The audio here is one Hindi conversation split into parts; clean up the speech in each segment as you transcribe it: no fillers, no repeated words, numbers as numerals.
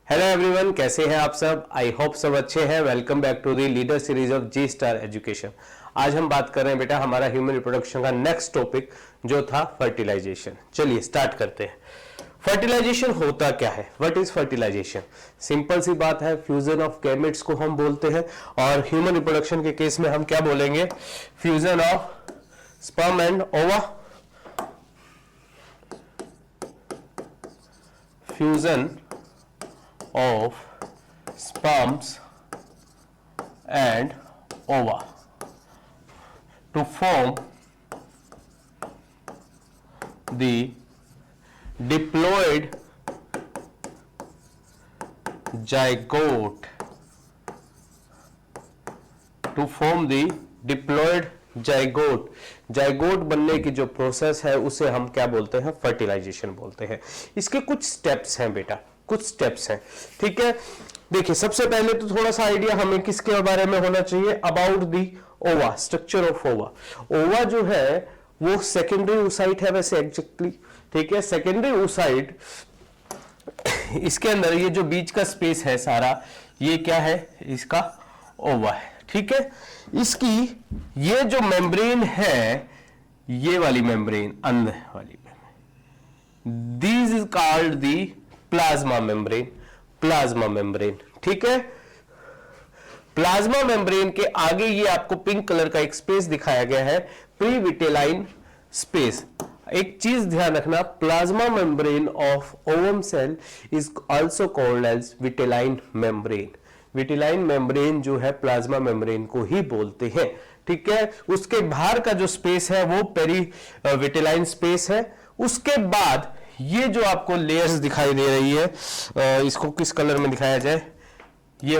हेलो एवरीवन, कैसे हैं आप सब। आई होप सब अच्छे हैं। Welcome back to the leader series of G Star education. आज हम बात कर रहे हैं बेटा हमारा ह्यूमन रिप्रोडक्शन का नेक्स्ट टॉपिक जो था फर्टिलाइजेशन। चलिए स्टार्ट करते हैं। फर्टिलाइजेशन होता क्या है? What is fertilisation? सिंपल सी बात है, फ्यूजन ऑफ गैमेट्स को हम बोलते हैं और ह्यूमन रिप्रोडक्शन के केस में हम क्या बोलेंगे? फ्यूजन ऑफ स्पर्म एंड ओवा। Fusion of sperms and ova to form the diploid zygote zygote बनने की जो प्रोसेस है उसे हम क्या बोलते हैं? फर्टिलाइजेशन बोलते हैं। इसके कुछ स्टेप्स हैं बेटा, कुछ स्टेप्स हैं, ठीक है। देखिए, सबसे पहले तो थोड़ा सा आइडिया हमें किसके बारे में होना चाहिए? अबाउट दी ओवा, स्ट्रक्चर ऑफ ओवा। ओवा जो है वो सेकेंडरी oocyte है वैसे एग्जैक्टली, ठीक है। सेकेंडरी oocyte, इसके अंदर ये जो बीच का स्पेस है सारा, ये क्या है? इसका ओवा है, ठीक है। इसकी ये जो मेम्ब्रेन है, ये वाली मेम्ब्रेन, अंदर वाली membrane, this is called the plasma membrane, ठीक है। प्लाज्मा मेम्ब्रेन के आगे ये आपको पिंक कलर का एक स्पेस दिखाया गया है, प्री विटेलाइन स्पेस। एक चीज ध्यान रखना, plasma membrane of ovum cell is also called as vitelline membrane. Vitelline membrane जो है प्लाज्मा मेम्ब्रेन को ही बोलते हैं, ठीक है। उसके बाहर का जो स्पेस है वो पेरी विटेलाइन स्पेस है। उसके बाद ये जो आपको लेयर्स दिखाई दे रही है, इसको किस कलर में दिखाया जाए? ये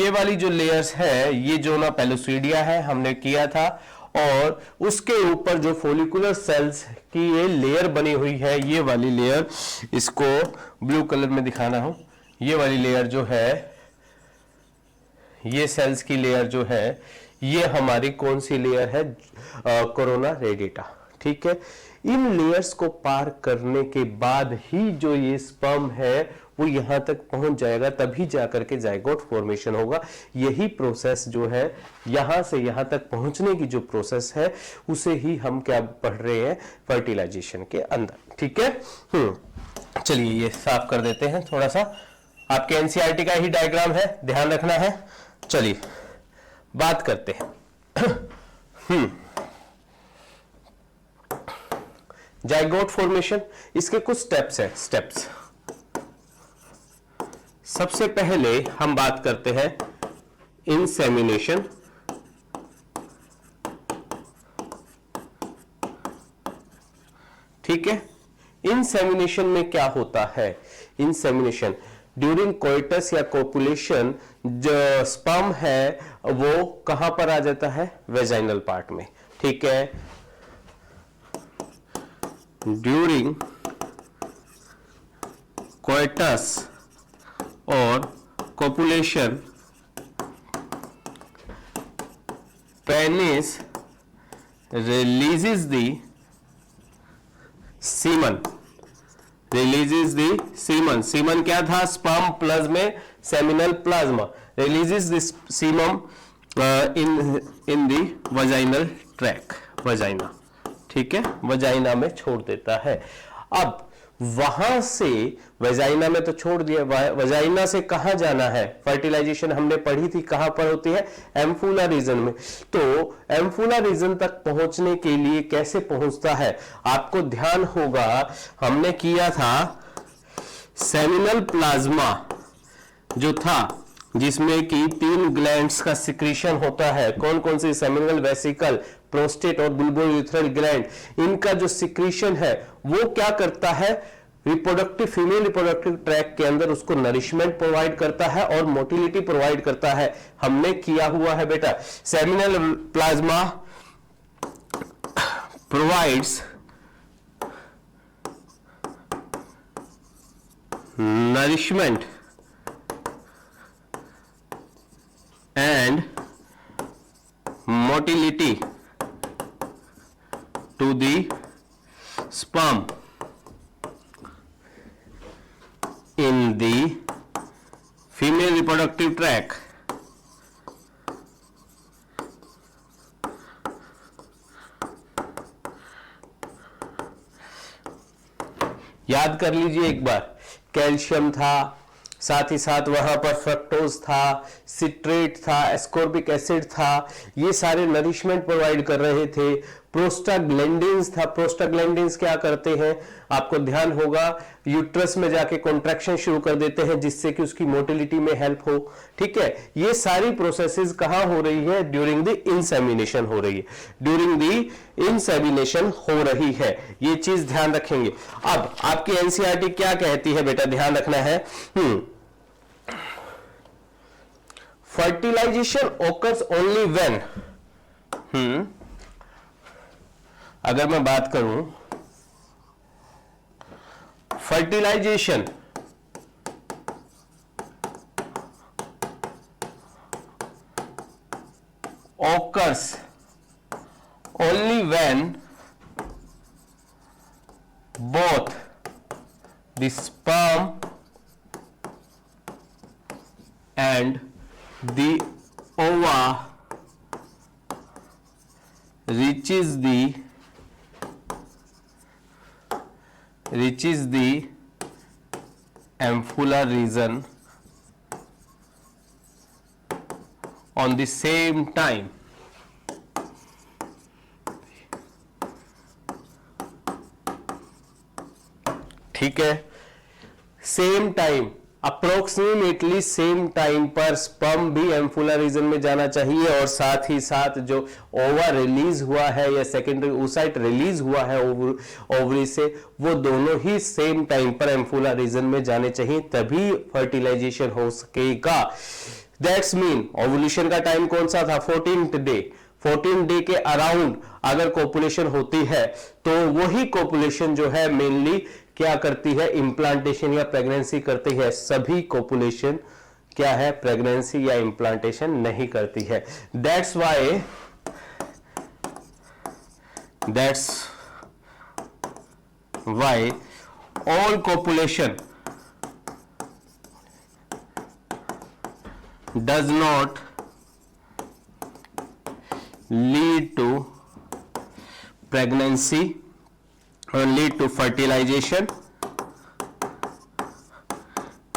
वाली जो लेयर्स है, ये जो ना पेलोसीडिया है, हमने किया था। और उसके ऊपर जो फोलिकुलर सेल्स की ये लेयर बनी हुई है, ये वाली लेयर, इसको ब्लू कलर में दिखाना हो, ये वाली लेयर जो है, ये सेल्स की लेयर जो है, ये हमारी कौन सी लेयर है? कोरोना रेडिएटा, ठीक है। इन लेयर्स को पार करने के बाद ही जो ये स्पर्म है वो यहां तक पहुंच जाएगा, तभी जाकर के जाइगोट फॉर्मेशन होगा। यही प्रोसेस जो है, यहां से यहां तक पहुंचने की जो प्रोसेस है, उसे ही हम क्या पढ़ रहे हैं? फर्टिलाइजेशन के अंदर, ठीक है। चलिए ये साफ कर देते हैं थोड़ा सा। आपके एनसीईआरटी का ही डायग्राम है, ध्यान रखना है। चलिए बात करते हैं। जाइगोट फॉर्मेशन, इसके कुछ स्टेप्स हैं। स्टेप्स, सबसे पहले हम बात करते हैं इंसेमिनेशन। ठीक है। इंसेमिनेशन में क्या होता है? इंसेमिनेशन ड्यूरिंग कोइटस या कोपुलेशन, जो स्पर्म है वो कहां पर आ जाता है? वेजाइनल पार्ट में, ठीक है। ड्यूरिंग कोइटस और copulation, penis releases the semen. Semen क्या था? स्पर्म प्लस में seminal plasma. Releases the semen in the vaginal tract, vagina, ठीक है, वजाइना में छोड़ देता है। अब वहां से वजाइना में तो छोड़ दिया, वजाइना से कहां जाना है? फर्टिलाइजेशन हमने पढ़ी थी, कहां पर होती है? एम्फूला रीजन में। तो एम्फूला रीजन तक पहुंचने के लिए कैसे पहुंचता है? आपको ध्यान होगा, हमने किया था सेमिनल प्लाज्मा जो था, जिसमें कि 3 ग्लैंड्स का सिक्रीशन होता है। कौन कौन सी? सेमिनल वेसिकल, प्रोस्टेट और बुल्बोयूथेरल ग्लैंड। इनका जो सिक्रीशन है वो क्या करता है? रिप्रोडक्टिव, फीमेल रिप्रोडक्टिव ट्रैक के अंदर उसको नरिशमेंट प्रोवाइड करता है और मोटिलिटी प्रोवाइड करता है। हमने किया हुआ है बेटा, seminal plasma provides nourishment and motility to the sperm. in the female reproductive tract याद कर लीजिए एक बार, कैल्शियम था, साथ ही साथ वहां पर फ्रक्टोज था, सिट्रेट था, एस्कॉर्बिक एसिड था, ये सारे नरिशमेंट प्रोवाइड कर रहे थे। प्रोस्टाग्लैंडिन्स था, प्रोस्टाग्लैंडिन्स क्या करते हैं, आपको ध्यान होगा, यूट्रस में जाके कॉन्ट्रैक्शन शुरू कर देते हैं जिससे कि उसकी मोटिलिटी में हेल्प हो। ठीक है, ये सारी प्रोसेसेस कहां हो रही है, ड्यूरिंग द इंसेमिनेशन हो रही है, ड्यूरिंग द इंसेमिनेशन हो रही है, ये चीज ध्यान रखेंगे। अब आपकी एनसीईआरटी क्या कहती है बेटा, ध्यान रखना है। फर्टिलाइजेशन ओकर्स ओनली व्हेन, अगर मैं बात करूं fertilisation occurs only when both the sperm and the ova reaches the ampulla region on the same time. ठीक है, same time, approximately same time पर स्पर्म भी एम्फुला रीजन में जाना चाहिए और साथ ही साथ जो ओवा रिलीज हुआ है या सेकेंडरी oocyte रिलीज हुआ है ओवरी से, वो दोनों ही सेम टाइम पर एम्फुला रीजन में जाने चाहिए, तभी फर्टिलाइजेशन हो सकेगा। दैट्स मीन ओवुलेशन का टाइम कौन सा था, 14th डे। 14 डे के अराउंड अगर कोपुलेशन होती है तो वही कोपुलेशन जो है मेनली क्या करती है, इंप्लांटेशन या प्रेगनेंसी करती है। सभी कोपुलेशन क्या है, प्रेगनेंसी या इंप्लांटेशन नहीं करती है। That's why all copulation does not lead to pregnancy or lead to fertilization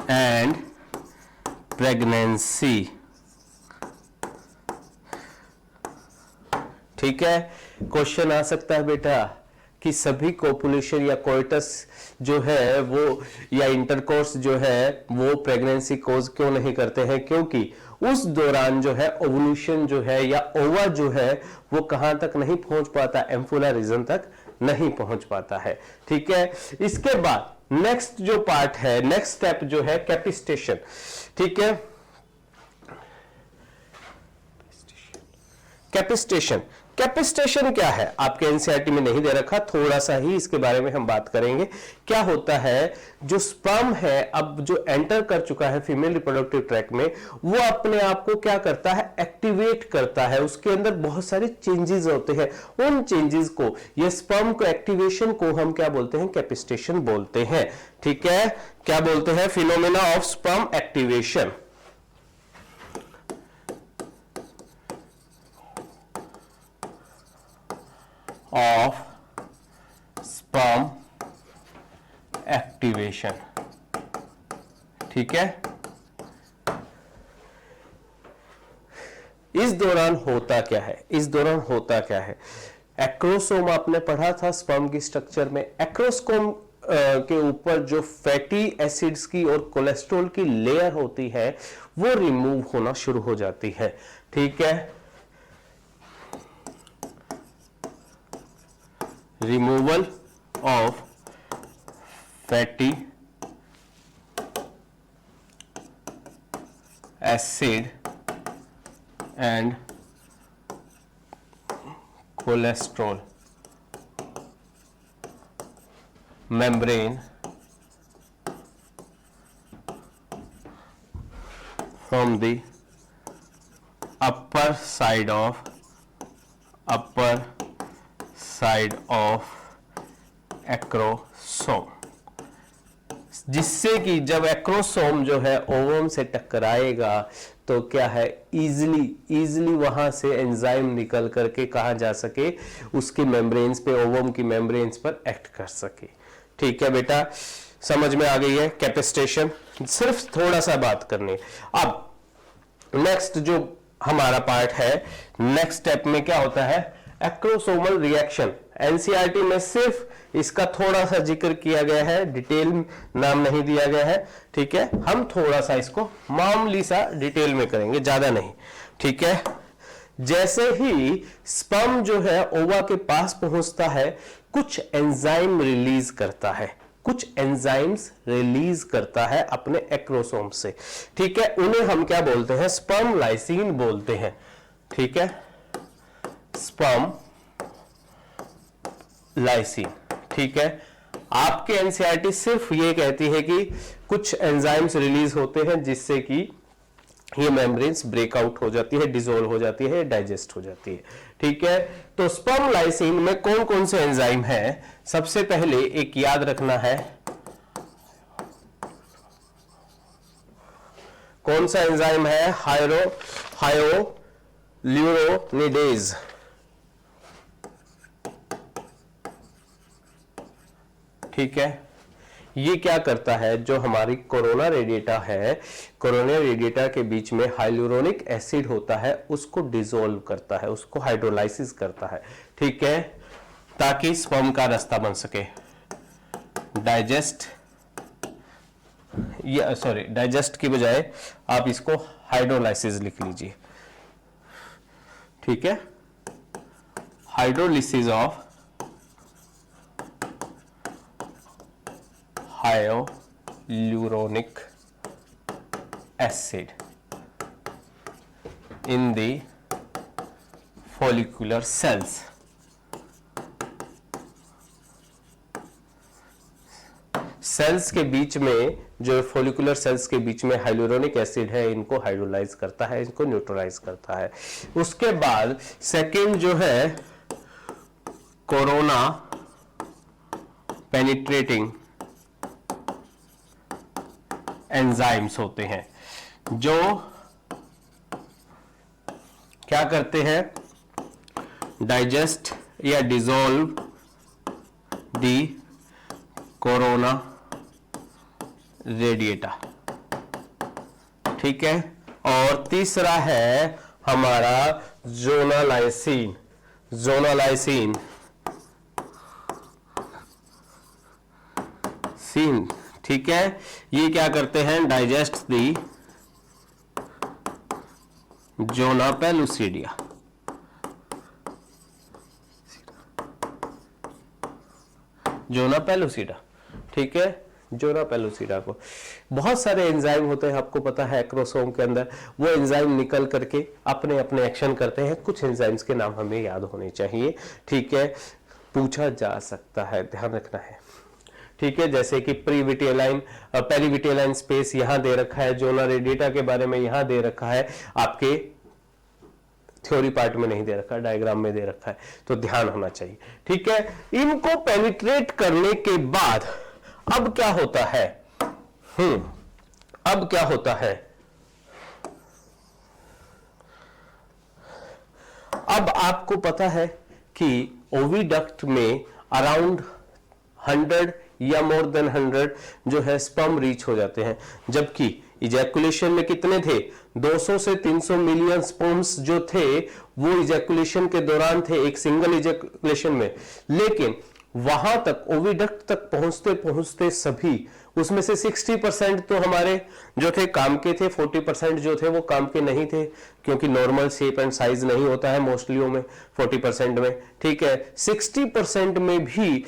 and pregnancy। ठीक है, क्वेश्चन आ सकता है बेटा कि सभी कोपुलेशन या कोइटस जो है वो या इंटरकोर्स जो है वो प्रेगनेंसी कोज क्यों नहीं करते हैं, क्योंकि उस दौरान जो है ओवुलेशन जो है या ओवा जो है वो कहां तक नहीं पहुंच पाता, एम्फुला रीजन तक नहीं पहुंच पाता है। ठीक है, इसके बाद नेक्स्ट जो पार्ट है, नेक्स्ट स्टेप जो है कैपिस्टेशन। ठीक है, कैपिस्टेशन, कैपिस्टेशन क्या है आपके एनसीईआरटी में नहीं दे रखा, थोड़ा सा ही इसके बारे में हम बात करेंगे। क्या होता है, जो स्पर्म है अब जो एंटर कर चुका है फीमेल रिप्रोडक्टिव ट्रैक्ट में, वो अपने आप को क्या करता है, एक्टिवेट करता है। उसके अंदर बहुत सारे चेंजेस होते हैं, उन चेंजेस को या स्पर्म को एक्टिवेशन को हम क्या बोलते हैं, कैपिस्टेशन बोलते हैं। ठीक है, क्या बोलते हैं, phenomena of sperm activation. Of sperm activation. ठीक है, इस दौरान होता क्या है, इस दौरान होता क्या है, एक्रोसोम आपने पढ़ा था स्पर्म की स्ट्रक्चर में, एक्रोसोम के ऊपर जो फैटी एसिड्स की और कोलेस्ट्रॉल की लेयर होती है वो रिमूव होना शुरू हो जाती है। ठीक है, removal of fatty acid and cholesterol membrane from the upper side of acrosome। जिससे कि जब एक्रोसोम जो है ओवम से टकराएगा तो क्या है, इजीली वहां से एंजाइम निकल करके कहा जा सके उसकी मेम्ब्रेन्स पे, ओवम की मेम्ब्रेन्स पर एक्ट कर सके। ठीक है बेटा, समझ में आ गई है कैपेसिटेशन? सिर्फ थोड़ा सा बात करनी। अब नेक्स्ट जो हमारा पार्ट है, नेक्स्ट स्टेप में क्या होता है, एक्रोसोमल रिएक्शन। एनसीईआरटी में सिर्फ इसका थोड़ा सा जिक्र किया गया है, डिटेल नाम नहीं दिया गया है। ठीक है, हम थोड़ा सा इसको मामूली सा डिटेल में करेंगे, ज्यादा नहीं। ठीक है, जैसे ही स्पर्म जो है ओवा के पास पहुंचता है, कुछ एंजाइम रिलीज करता है, कुछ एंजाइम्स रिलीज करता है अपने एक्रोसोम से। ठीक है, उन्हें हम क्या बोलते हैं, स्पर्म लाइसिन बोलते हैं। ठीक है, स्पर्म लाइसिन। ठीक है, आपके एनसीईआरटी सिर्फ ये कहती है कि कुछ एंजाइम्स रिलीज होते हैं जिससे कि ये मेम्ब्रेन्स ब्रेकआउट हो जाती है, डिसॉल्व हो जाती है, डाइजेस्ट हो जाती है। ठीक है, तो स्पर्म लाइसिन में कौन कौन से एंजाइम है? सबसे पहले एक याद रखना है, कौन सा एंजाइम है, हाइड्रोल्यूरोनिडेज। ठीक है, ये क्या करता है, जो हमारी कोरोना रेडिएटा है, कोरोना रेडिएटा के बीच में हाइलुरोनिक एसिड होता है, उसको डिसॉल्व करता है, उसको हाइड्रोलाइसिस करता है। ठीक है, ताकि स्पर्म का रास्ता बन सके। डाइजेस्ट की बजाय आप इसको हाइड्रोलाइसिस लिख लीजिए। ठीक है, hydrolysis of hyaluronic acid in the follicular cells। Cells के बीच में, जो फॉलिकुलर सेल्स के बीच में हाइलुरोनिक एसिड है, इनको हाइड्रोलाइज करता है, इनको न्यूट्रलाइज करता है। उसके बाद सेकेंड जो है, कोरोना पेनिट्रेटिंग एंजाइम्स होते हैं, जो क्या करते हैं, डाइजेस्ट या डिसॉल्व दी कोरोना रेडिएटा। ठीक है, और तीसरा है हमारा जोनालाइसिन। ठीक है, ये क्या करते हैं, डाइजेस्ट दी जोना पेलुसिडिया। ठीक है, जोना पेलुसिडा को बहुत सारे एंजाइम होते हैं, आपको पता है एक्रोसोम के अंदर, वो एंजाइम निकल करके अपने अपने एक्शन करते हैं। कुछ एंजाइम्स के नाम हमें याद होने चाहिए। ठीक है, पूछा जा सकता है, ध्यान रखना है। ठीक है, जैसे कि पेरीविटेलाइन स्पेस यहां दे रखा है, जोना रेडिएटा के बारे में यहां दे रखा है, आपके थ्योरी पार्ट में नहीं दे रखा, डायग्राम में दे रखा है, तो ध्यान होना चाहिए। ठीक है, इनको पेनिट्रेट करने के बाद अब क्या होता है, अब क्या होता है, अब आपको पता है कि ओविडक्ट में अराउंड 100 या मोर देन 100 जो है स्पर्म रीच हो जाते हैं, जबकि इजैकुलेशन में कितने थे, 200 से 300 मिलियन स्पर्म्स जो थे वो इजैकुलेशन के दौरान थे, एक सिंगल इजैकुलेशन में। लेकिन वहां तक ओविडक्ट तक पहुंचते पहुंचते सभी, उसमें से 60% तो हमारे जो थे काम के थे, 40% जो थे वो काम के नहीं थे, क्योंकि नॉर्मल शेप एंड साइज नहीं होता है मोस्टलियों में 40% में। ठीक है, 60% में भी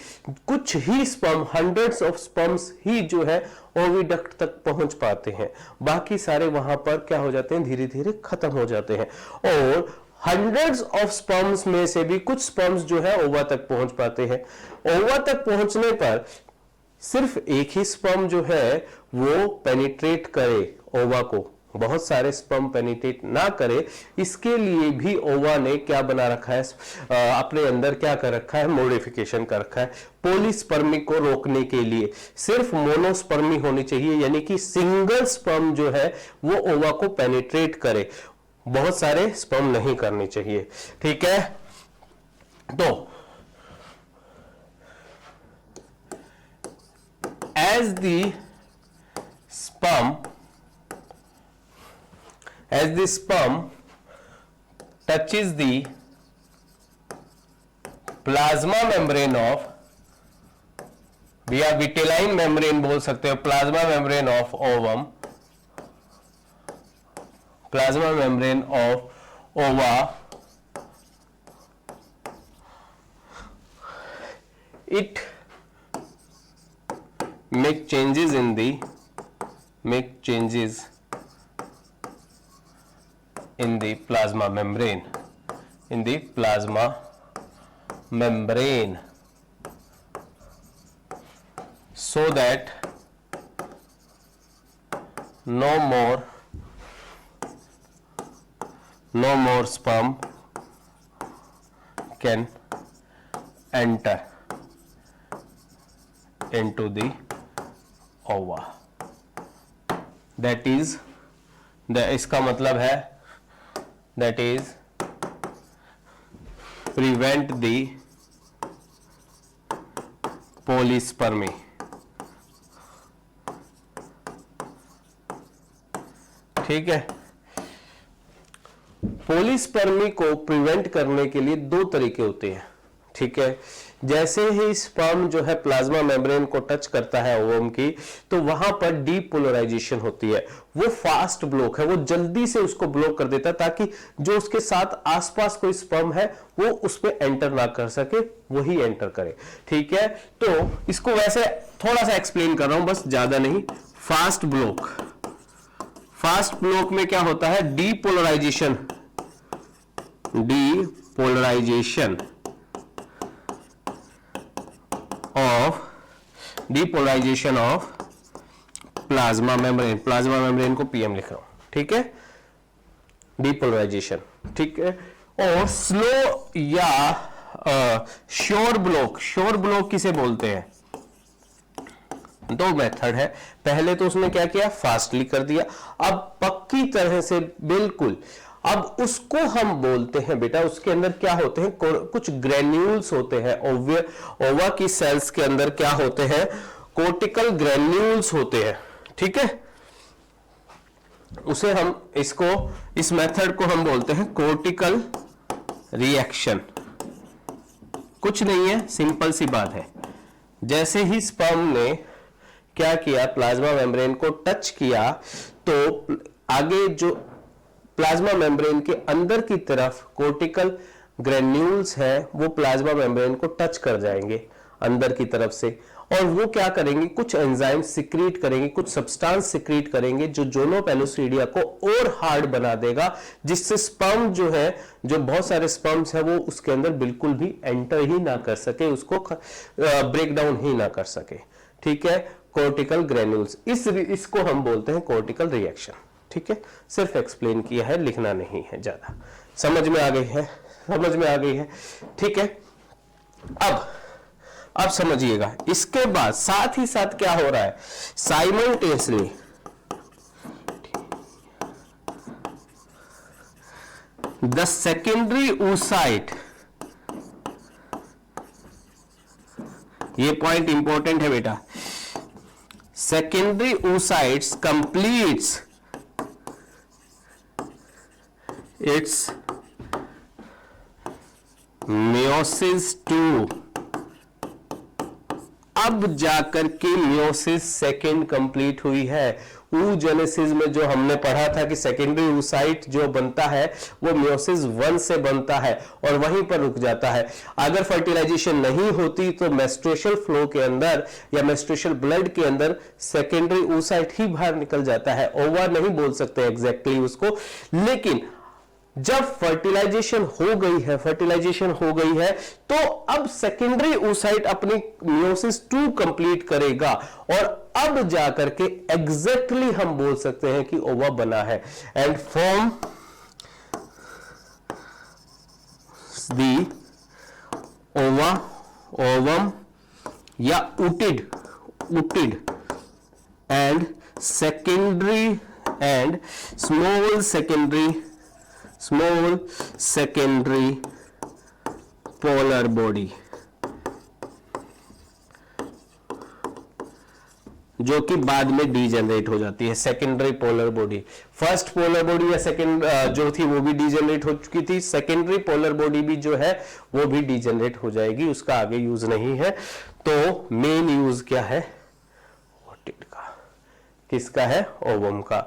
कुछ ही स्पर्म, हंड्रेड्स ऑफ स्पर्म्स ही जो है ओविडक्ट तक पहुंच पाते हैं, बाकी सारे वहां पर क्या हो जाते हैं, धीरे धीरे खत्म हो जाते हैं। और हंड्रेड्स ऑफ स्पर्म्स में से भी कुछ स्पर्म्स जो है ओवा तक पहुंच पाते हैं। ओवा तक पहुंचने पर सिर्फ एक ही स्पर्म जो है वो पेनिट्रेट करे ओवा को, बहुत सारे स्पर्म पेनिट्रेट ना करे, इसके लिए भी ओवा ने क्या बना रखा है, अपने अंदर क्या कर रखा है, मॉडिफिकेशन कर रखा है। पॉलीस्पर्मी को रोकने के लिए सिर्फ मोनोस्पर्मी होनी चाहिए, यानी कि सिंगल स्पर्म जो है वो ओवा को पेनिट्रेट करे, बहुत सारे स्पर्म नहीं करनी चाहिए। ठीक है, तो as the sperm touches the plasma membrane of, या विटेलाइन मेम्ब्रेन बोल सकते हो, plasma membrane of ovum, plasma membrane of ओवा, it make changes in the plasma membrane, so that no more sperm can enter into the ova. That is, इसका मतलब है that is prevent the polyspermy. ठीक है, पॉलीस्पर्मी को प्रिवेंट करने के लिए दो तरीके होते हैं। ठीक है, जैसे ही स्पर्म जो है प्लाज्मा मेम्ब्रेन को टच करता है ओवम की, तो वहां पर डीपोलराइजेशन होती है, वो फास्ट ब्लॉक है, वो जल्दी से उसको ब्लॉक कर देता है ताकि जो उसके साथ आसपास कोई स्पर्म है वो उसमें एंटर ना कर सके, वही एंटर करे। ठीक है, तो इसको वैसे थोड़ा सा एक्सप्लेन कर रहा हूं, बस ज्यादा नहीं। फास्ट ब्लॉक में क्या होता है, डीपोलराइजेशन ऑफ प्लाज्मा मेम्ब्रेन को पीएम लिख रहा हूं। ठीक है, डीपोलराइजेशन। ठीक है, और स्लो या श्योर ब्लॉक किसे बोलते हैं? दो मेथड है। पहले तो उसने क्या किया, फास्टली कर दिया, अब पक्की तरह से बिल्कुल, अब उसको हम बोलते हैं बेटा, उसके अंदर क्या होते हैं, कुछ ग्रेन्यूल्स होते हैं। ओवा की सेल्स के अंदर क्या होते हैं, कोर्टिकल ग्रेन्यूल्स होते हैं। ठीक है, उसे हम इस मेथड को हम बोलते हैं कोर्टिकल रिएक्शन। कुछ नहीं है, सिंपल सी बात है। जैसे ही स्पर्म ने क्या किया, प्लाज्मा मेम्ब्रेन को टच किया, तो आगे जो प्लाज्मा मेम्ब्रेन के अंदर की तरफ कोर्टिकल ग्रेन्यूल्स है, वो प्लाज्मा मेम्ब्रेन को टच कर जाएंगे अंदर की तरफ से, और वो क्या करेंगे, कुछ एंजाइम सिक्रीट करेंगे, कुछ सब्सटेंस सिक्रीट करेंगे जो जोनो पेलोसिडिया को और हार्ड बना देगा, जिससे स्पर्म जो है, जो बहुत सारे स्पर्म्स है, वो उसके अंदर बिल्कुल भी एंटर ही ना कर सके, उसको ब्रेक डाउन ही ना कर सके। ठीक है, कोर्टिकल ग्रेन्यूल्स, इसको हम बोलते हैं कोर्टिकल रिएक्शन। ठीक है, सिर्फ एक्सप्लेन किया है, लिखना नहीं है ज्यादा। समझ में आ गई है। ठीक है, अब समझिएगा, इसके बाद साथ ही साथ क्या हो रहा है, साइमल्टेनियसली द सेकेंडरी oocyte, ये पॉइंट इंपॉर्टेंट है बेटा, secondary oocytes completes its meiosis 2। अब जाकर के मियोसिस सेकेंड कंप्लीट हुई है। oogenesis में जो हमने पढ़ा था कि सेकेंडरी oocyte जो बनता है वो मियोसिस 1 से बनता है और वहीं पर रुक जाता है। अगर फर्टिलाइजेशन नहीं होती तो मेंस्ट्रुअल फ्लो के अंदर या मेंस्ट्रुअल ब्लड के अंदर सेकेंडरी oocyte ही बाहर निकल जाता है। ओवा नहीं बोल सकते एग्जैक्टली उसको, लेकिन जब फर्टिलाइजेशन हो गई है तो अब सेकेंडरी oocyte अपनी मियोसिस 2 कंप्लीट करेगा और अब जाकर के एग्जैक्टली हम बोल सकते हैं कि ओवा बना है। And form the ova, ovum या ootid and secondary and small secondary polar body, जो कि बाद में डीजेनरेट हो जाती है। Secondary polar body, first polar body या सेकेंड जो थी वो भी डीजेनरेट हो चुकी थी, सेकेंडरी पोलर बॉडी भी जो है वो भी डीजेनरेट हो जाएगी, उसका आगे यूज नहीं है। तो मेन यूज क्या है? ओटिड का। किसका है? ओवम का।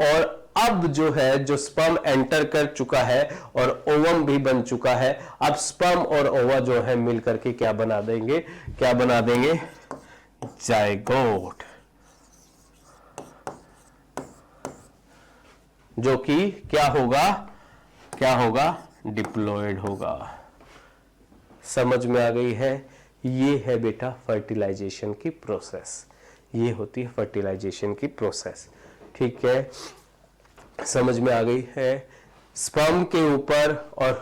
और अब जो है, जो स्पर्म एंटर कर चुका है और ओवम भी बन चुका है, अब स्पर्म और ओवा जो है मिलकर के क्या बना देंगे? जायगोट, जो कि क्या होगा? डिप्लॉयड होगा। समझ में आ गई है? ये है बेटा फर्टिलाइजेशन की प्रोसेस, ये होती है फर्टिलाइजेशन की प्रोसेस। ठीक है, समझ में आ गई है? स्पर्म के ऊपर और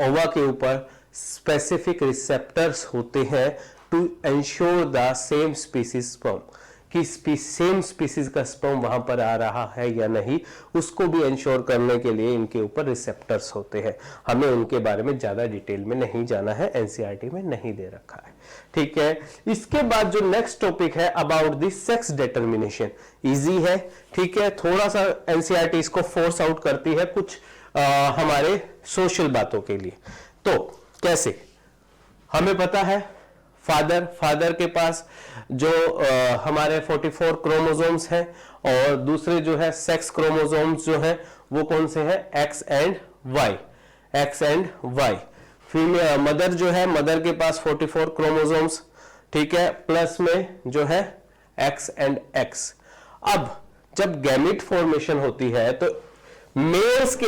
ओवा के ऊपर स्पेसिफिक रिसेप्टर्स होते हैं to ensure the same species sperm, कि सेम स्पीसीज का स्पर्म वहां पर आ रहा है या नहीं, उसको भी इंश्योर करने के लिए इनके ऊपर रिसेप्टर्स होते हैं। हमें उनके बारे में ज्यादा डिटेल में नहीं जाना है, एनसीईआरटी में नहीं दे रखा है। ठीक है, इसके बाद जो नेक्स्ट टॉपिक है about the sex determination, easy है। ठीक है, थोड़ा सा एनसीईआरटी इसको फोर्स आउट करती है कुछ हमारे सोशल बातों के लिए। तो कैसे? हमें पता है फादर के पास जो हमारे 44 क्रोमोसोम्स हैं, और दूसरे जो है सेक्स क्रोमोसोम्स जो है वो कौन से हैं? X and Y. Female mother जो है, मदर के पास 44 क्रोमोसोम्स, ठीक है, प्लस में जो है एक्स एंड एक्स। अब जब गैमेट फॉर्मेशन होती है तो मेल्स के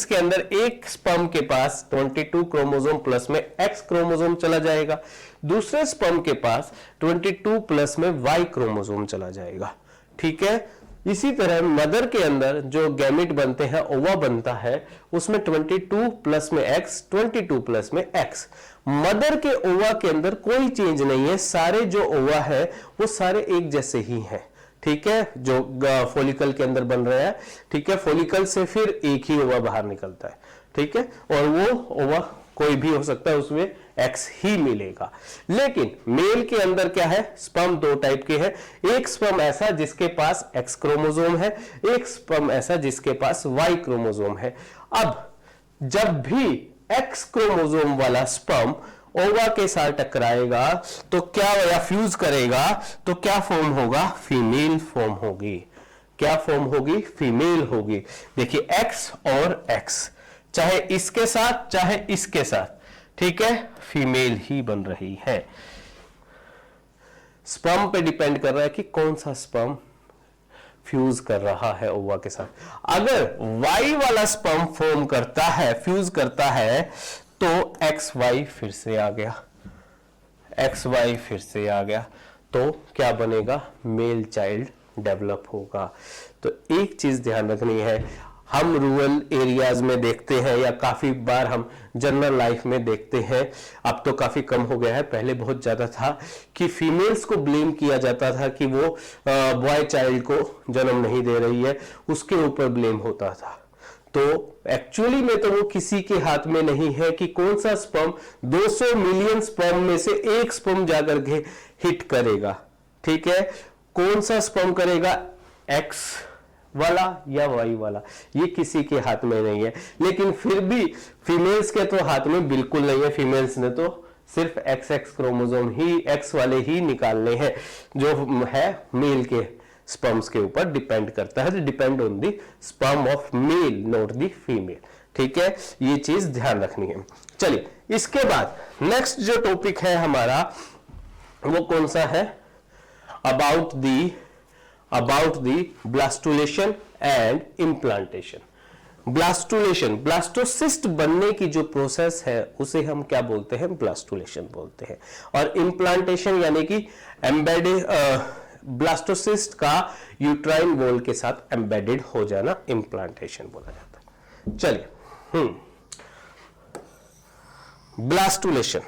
अंदर एक स्पर्म के पास 22 क्रोमोसोम प्लस में एक्स क्रोमोसोम चला जाएगा, दूसरे स्पर्म के पास 22 प्लस में वाई क्रोमोसोम चला जाएगा। ठीक है, इसी तरह मदर के अंदर जो गैमेट बनते हैं, ओवा बनता है, उसमें 22 प्लस में एक्स, 22 प्लस में एक्स। मदर के ओवा के अंदर कोई चेंज नहीं है, सारे जो ओवा है वो सारे एक जैसे ही हैं। ठीक है, जो फॉलिकल के अंदर बन रहा है, ठीक है, फॉलिकल से फिर एक ही ओवा बाहर निकलता है। ठीक है, और वो ओवा कोई भी हो सकता है, उसमें एक्स ही मिलेगा। लेकिन मेल के अंदर क्या है? स्पर्म दो टाइप के हैं, एक स्पर्म ऐसा जिसके पास एक्स क्रोमोसोम है, एक स्पर्म ऐसा जिसके पास वाई क्रोमोसोम है। अब जब भी एक्स क्रोमोसोम वाला स्पर्म ओवा के साथ टकराएगा तो क्या, या फ्यूज करेगा तो क्या फॉर्म होगा? फीमेल फॉर्म होगी। क्या फॉर्म होगी? फीमेल होगी। देखिए एक्स और एक्स, चाहे इसके साथ चाहे इसके साथ, ठीक है, फीमेल ही बन रही है। स्पर्म पे डिपेंड कर रहा है कि कौन सा स्पर्म फ्यूज कर रहा है ओवा के साथ। अगर वाई वाला स्पर्म फॉर्म करता है, फ्यूज करता है, तो एक्स वाई फिर से आ गया, तो क्या बनेगा? मेल चाइल्ड डेवलप होगा। तो एक चीज ध्यान रखनी है, हम रूरल एरियाज में देखते हैं या काफी बार हम जनरल लाइफ में देखते हैं, अब तो काफी कम हो गया है, पहले बहुत ज्यादा था, कि फीमेल्स को ब्लेम किया जाता था कि वो बॉय चाइल्ड को जन्म नहीं दे रही है, उसके ऊपर ब्लेम होता था। तो एक्चुअली में तो वो किसी के हाथ में नहीं है कि कौन सा स्पर्म 200 मिलियन स्पर्म में से एक स्पर्म जाकर के हिट करेगा। ठीक है, कौन सा स्पर्म करेगा, एक्स वाला या वाई वाला, ये किसी के हाथ में नहीं है। लेकिन फिर भी फीमेल्स के तो हाथ में बिल्कुल नहीं है, फीमेल्स ने तो सिर्फ एक्स क्रोमोसोम ही, एक्स वाले ही निकालने हैं, जो है मेल के स्पर्म्स के ऊपर डिपेंड करता है। Depend on the sperm of male, not the female. ठीक है, ये चीज ध्यान रखनी है। चलिए, इसके बाद नेक्स्ट जो टॉपिक है हमारा वो कौन सा है? About the blastulation and implantation. Blastulation, blastocyst बनने की जो प्रोसेस है उसे हम क्या बोलते हैं, ब्लास्टुलेशन बोलते हैं। और इम्प्लांटेशन यानी कि एम्बेडेड, ब्लास्टोसिस्ट का यूट्राइन वॉल के साथ एम्बेडेड हो जाना इम्प्लांटेशन बोला जाता है। चलिए, ब्लास्टुलेशन,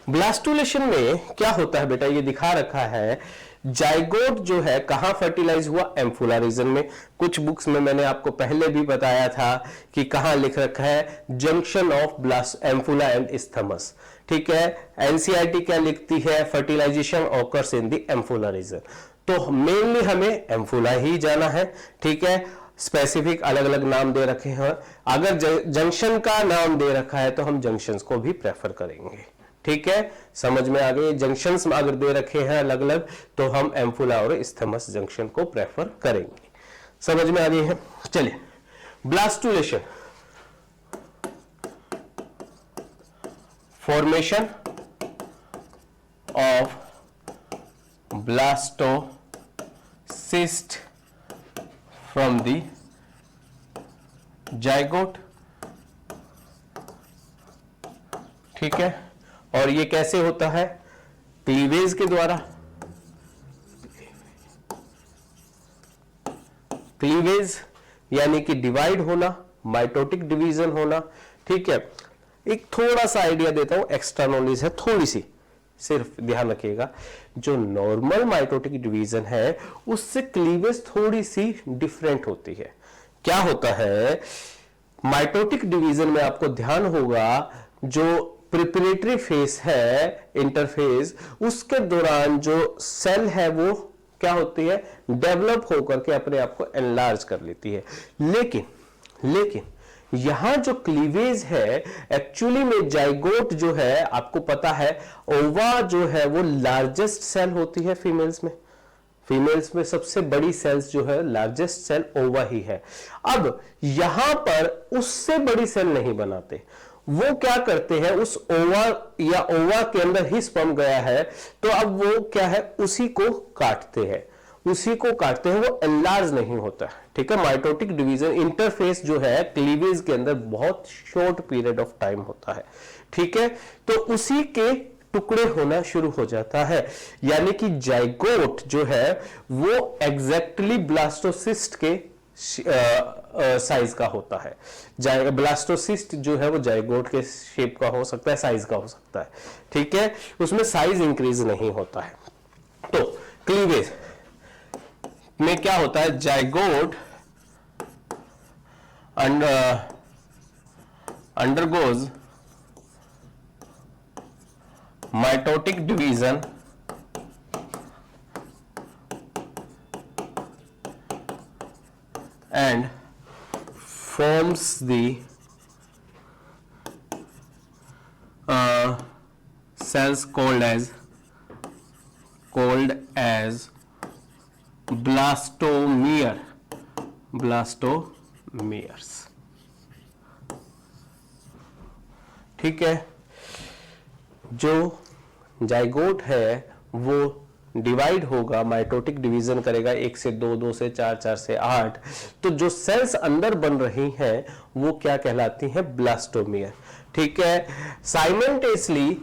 ब्लास्टुलेशन में क्या होता है बेटा, ये दिखा रखा है। जाइगोट जो है कहां फर्टिलाइज हुआ, एम्फुला रीजन में। कुछ बुक्स में मैंने आपको पहले भी बताया था कि कहां लिख रखा है, junction of ampulla and isthmus. ठीक है, एनसीईआरटी क्या लिखती है, fertilisation occurs in the ampulla region. तो मेनली हमें एम्फुला ही जाना है। ठीक है, स्पेसिफिक अलग अलग नाम दे रखे हैं। अगर जंक्शन का नाम दे रखा है तो हम जंक्शंस को भी प्रेफर करेंगे। ठीक है, समझ में आ गई। जंक्शंस अगर दे रखे हैं अलग अलग तो हम एम्फुला और इस्थमस जंक्शन को प्रेफर करेंगे। समझ में आ गई है। चलिए, blastulation, formation of blastocyst from the zygote. ठीक है, और ये कैसे होता है, क्लीवेज के द्वारा। क्लीवेज यानी कि डिवाइड होना, माइटोटिक डिवीजन होना। ठीक है, एक थोड़ा सा आइडिया देता हूं, एक्स्ट्रा नॉलेज है थोड़ी सी, सिर्फ ध्यान रखिएगा। जो नॉर्मल माइटोटिक डिवीजन है उससे क्लीवेज थोड़ी सी डिफरेंट होती है। क्या होता है, माइटोटिक डिवीजन में आपको ध्यान होगा, जो प्रिपरेटरी फेस है, इंटरफेस, उसके दौरान जो सेल है वो क्या होती है, डेवलप होकर के अपने आप को एनलार्ज कर लेती है। लेकिन यहां जो क्लीवेज है, एक्चुअली में जाइगोट जो है, आपको पता है ओवा जो है वो लार्जेस्ट सेल होती है फीमेल्स में। फीमेल्स में सबसे बड़ी सेल्स जो है, लार्जेस्ट सेल ओवा ही है। अब यहां पर उससे बड़ी सेल नहीं बनाते, वो क्या करते हैं, उस ओवा या ओवा के अंदर ही स्पर्म गया है तो अब वो क्या है, उसी को काटते हैं, वो एनलार्ज नहीं होता। ठीक है, माइटोटिक डिवीजन इंटरफेस जो है क्लीवेज के अंदर बहुत शॉर्ट पीरियड ऑफ टाइम होता है। ठीक है, तो उसी के टुकड़े होना शुरू हो जाता है, यानी कि जाइगोट जो है वो एग्जैक्टली ब्लास्टोसिस्ट के साइज का होता है। ब्लास्टोसिस्ट जो है वो जाइगोट के शेप का हो सकता है, साइज का हो सकता है। ठीक है, उसमें साइज इंक्रीज नहीं होता है। तो क्लीवेज में क्या होता है, zygote undergoes mitotic division and forms the cells called as blastomeres। ठीक है, जो जाइगोट है वो डिवाइड होगा, माइटोटिक डिवीजन करेगा, 1 से 2, 2 से 4, 4 से 8। तो जो सेल्स अंदर बन रही हैं वो क्या कहलाती हैं, ब्लास्टोमियर। ठीक है, simultaneously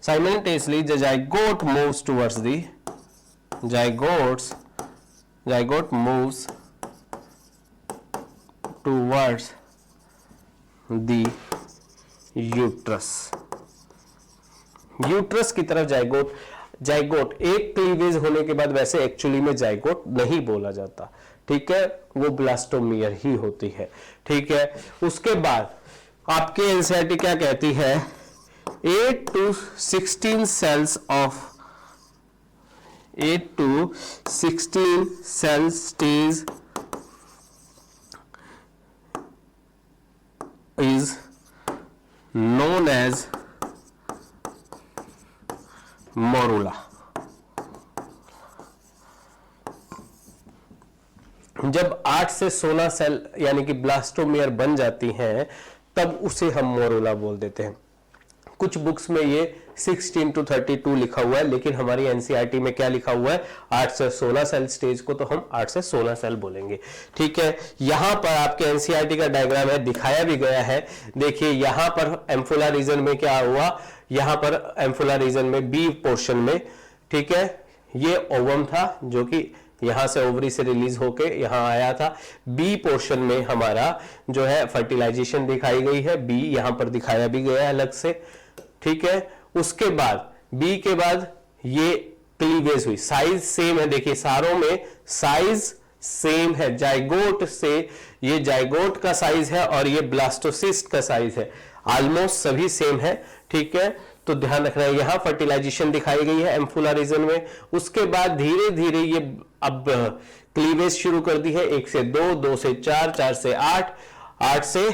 simultaneously the zygote moves towards the zygote moves towards the uterus की तरफ जाइगोट एक क्लीवेज होने के बाद वैसे एक्चुअली में जाइगोट नहीं बोला जाता। ठीक है, वो ब्लास्टोमियर ही होती है। ठीक है, उसके बाद आपके एनसीईआरटी क्या कहती है, 8 to 16 cells stage is known as morula। जब 8 से 16 सेल यानी कि ब्लास्टोमियर बन जाती हैं तब उसे हम मोरूला बोल देते हैं। कुछ बुक्स में ये 16 to 32 लिखा हुआ है, लेकिन हमारी एनसीईआरटी में क्या लिखा हुआ है, 8 से 16 सेल स्टेज को तो हम 8 से 16 सेल बोलेंगे। ठीक है, यहां पर आपके एनसीईआरटी का डायग्राम है, दिखाया भी गया है। देखिए यहां पर एम्फुला रीजन में क्या हुआ, यहां पर एम्फुला रीजन में बी पोर्शन में, ठीक है, ये ओवम था जो कि यहां से ओवरी से रिलीज होके यहां आया था। बी पोर्शन में हमारा जो है फर्टिलाइजेशन दिखाई गई है, बी यहां पर दिखाया भी गया है अलग से। ठीक है, उसके बाद बी के बाद ये क्लीवेज हुई, साइज सेम है, देखिए सारों में साइज सेम है। जाइगोट से ये जाइगोट का साइज है और ये ब्लास्टोसिस्ट का साइज है, ऑलमोस्ट सभी सेम है। ठीक है, तो ध्यान रखना है, यहां फर्टिलाइजेशन दिखाई गई है एम्फुला रीजन में। उसके बाद धीरे धीरे ये अब क्लीवेज शुरू कर दी है, 1 से 2, 2 से 4, 4 से 8, 8 से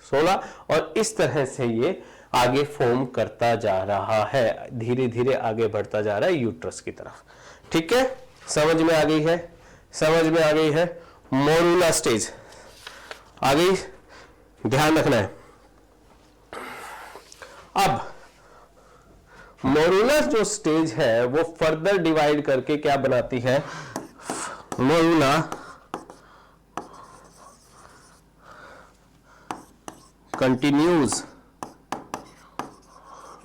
16, और इस तरह से ये आगे फॉर्म करता जा रहा है, धीरे धीरे आगे बढ़ता जा रहा है यूट्रस की तरफ। ठीक है, समझ में आ गई है, समझ में आ गई है। मोरूला स्टेज आ गई, ध्यान रखना है। अब मोरूला जो स्टेज है वो फर्दर डिवाइड करके क्या बनाती है, morula continues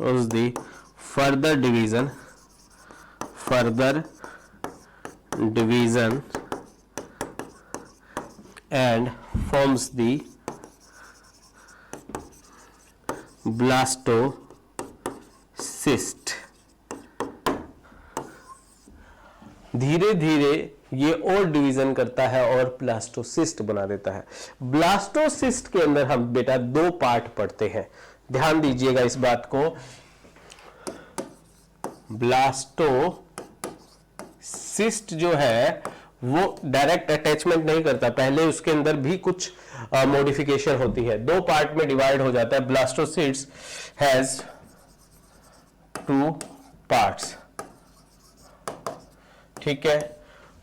is the further division and forms the blastocyst। धीरे धीरे ये और डिवीजन करता है और ब्लास्टोसिस्ट बना देता है। ब्लास्टोसिस्ट के अंदर हम बेटा 2 पार्ट पढ़ते हैं, ध्यान दीजिएगा इस बात को। ब्लास्टोसिस्ट जो है वो डायरेक्ट अटैचमेंट नहीं करता, पहले उसके अंदर भी कुछ मॉडिफिकेशन होती है, 2 पार्ट में डिवाइड हो जाता है। Blastocyst has 2 parts. ठीक है,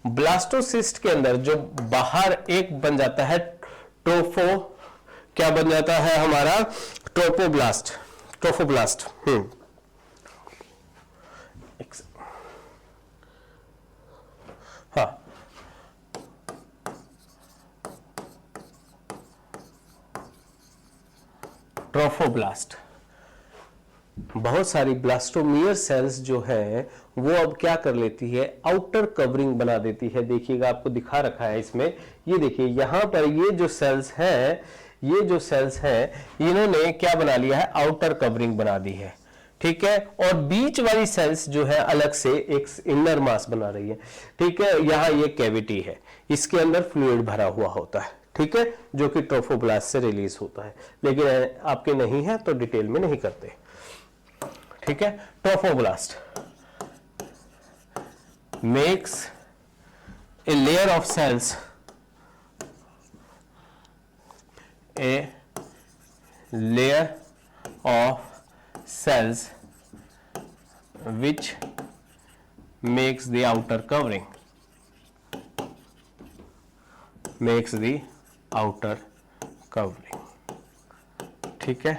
ब्लास्टोसिस्ट के अंदर जो बाहर एक बन जाता है ट्रोफो, क्या बन जाता है हमारा, ट्रोफोब्लास्ट। हाँ, ट्रोफोब्लास्ट। बहुत सारी ब्लास्टोमियर सेल्स जो है वो अब क्या कर लेती है, आउटर कवरिंग बना देती है। देखिएगा आपको दिखा रखा है इसमें, ये देखिए यहां पर ये जो सेल्स हैं, इन्होंने क्या बना लिया है, आउटर कवरिंग बना दी है। ठीक है, और बीच वाली सेल्स जो है अलग से एक इनर मास बना रही है। ठीक है, यहां ये कैविटी है, इसके अंदर फ्लूइड भरा हुआ होता है। ठीक है, जो कि ट्रोफोब्लास्ट से रिलीज होता है, लेकिन आपके नहीं है तो डिटेल में नहीं करते। ठीक है, trophoblast makes a layer of cells, which makes the outer covering, ठीक है,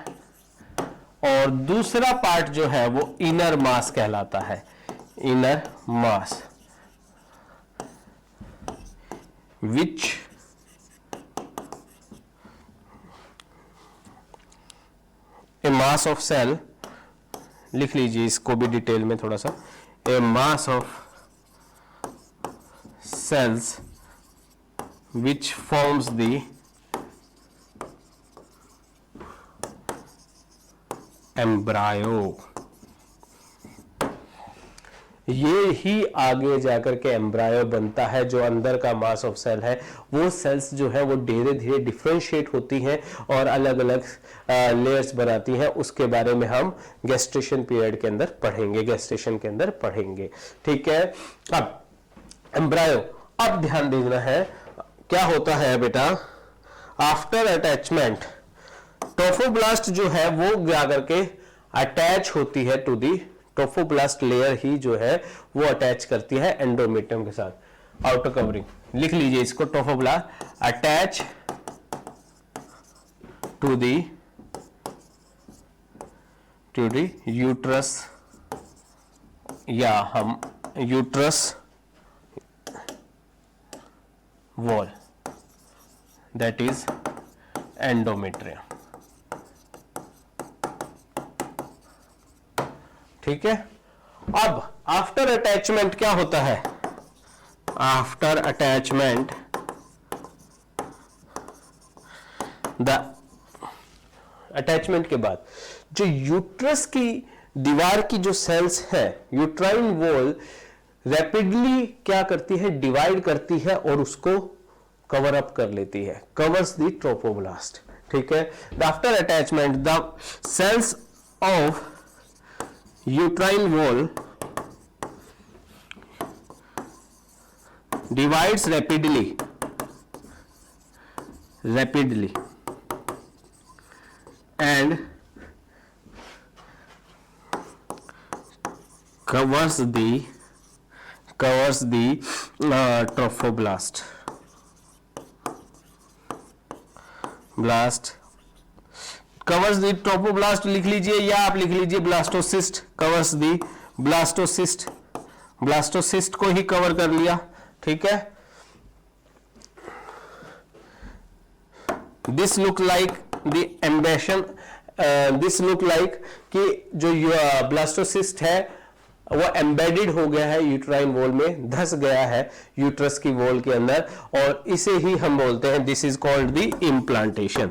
और दूसरा पार्ट जो है वो इनर मास कहलाता है, inner mass, which a mass of cell, लिख लीजिए इसको भी डिटेल में थोड़ा सा, a mass of cells which forms the embryo। ये ही आगे जाकर के एम्ब्रायो बनता है। जो अंदर का मास ऑफ सेल है वो सेल्स जो है वो धीरे धीरे डिफरेंशिएट होती हैं और अलग अलग लेयर्स बनाती हैं। उसके बारे में हम गेस्टेशन पीरियड के अंदर पढ़ेंगे, गेस्टेशन के अंदर पढ़ेंगे। ठीक है, अब एम्ब्रायो, अब ध्यान देना है क्या होता है बेटा, आफ्टर अटैचमेंट ट्रोफोब्लास्ट जो है वो जाकर के अटैच होती है टू दी, ट्रोफोब्लास्ट लेयर ही जो है वो अटैच करती है एंडोमेट्रियम के साथ, आउटर कवरिंग। लिख लीजिए इसको, trophoblast attach to the uterus, या हम uterus wall, that is endometrium. ठीक है। अब आफ्टर अटैचमेंट क्या होता है? आफ्टर अटैचमेंट अटैचमेंट के बाद जो यूट्रस की दीवार की जो सेल्स है, यूट्राइन वॉल रैपिडली क्या करती है? डिवाइड करती है और उसको कवर अप कर लेती है, कवर्स द ट्रोफोब्लास्ट। ठीक है। After attachment the cells of uterine wall divides rapidly and covers the trophoblast covers the trophoblast लिख लीजिए, या आप लिख लीजिए ब्लास्टोसिस्ट कवर्स दी ब्लास्टोसिस्ट को ही कवर कर लिया। ठीक है। दिस लुक लाइक द एम्बेशन, दिस लुक लाइक कि जो ब्लास्टोसिस्ट है वो एम्बेडेड हो गया है यूट्राइन वॉल में, धस गया है यूट्रस की वॉल के अंदर, और इसे ही हम बोलते हैं, this is called the implantation.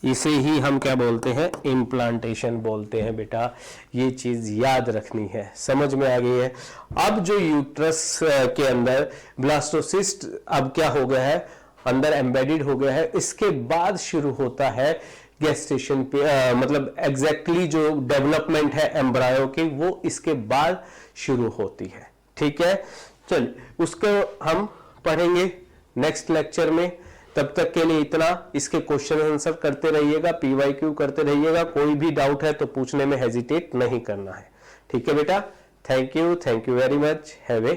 इसे ही हम क्या बोलते हैं? इम्प्लांटेशन बोलते हैं बेटा। ये चीज याद रखनी है, समझ में आ गई है। अब जो यूट्रस के अंदर ब्लास्टोसिस्ट अब क्या हो गया है? अंदर एम्बेडेड हो गया है। इसके बाद शुरू होता है गेस्टेशन पे, मतलब एग्जैक्टली जो डेवलपमेंट है एम्ब्रायो की, वो इसके बाद शुरू होती है। ठीक है। चलिए उसको हम पढ़ेंगे नेक्स्ट लेक्चर में। तब तक के लिए इतना। इसके क्वेश्चन आंसर करते रहिएगा, PYQ करते रहिएगा। कोई भी डाउट है तो पूछने में हेजिटेट नहीं करना है। ठीक है बेटा। Thank you very much. Have a